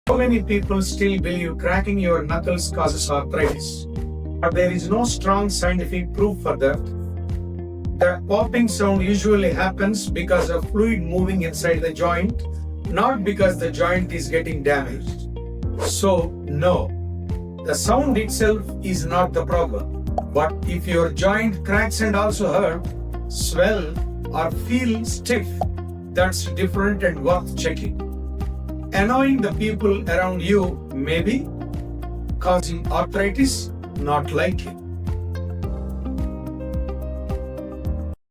So many people still believe cracking your knuckles causes arthritis, but there is no strong scientific proof for that. The popping sound usually happens because of fluid moving inside the joint, not because the joint is getting damaged. So, no, the sound itself is not the problem. But if your joint cracks and also hurt, swell, or feel stiff, that's different and worth checking. Annoying the people around you may be causing arthritis, not like it.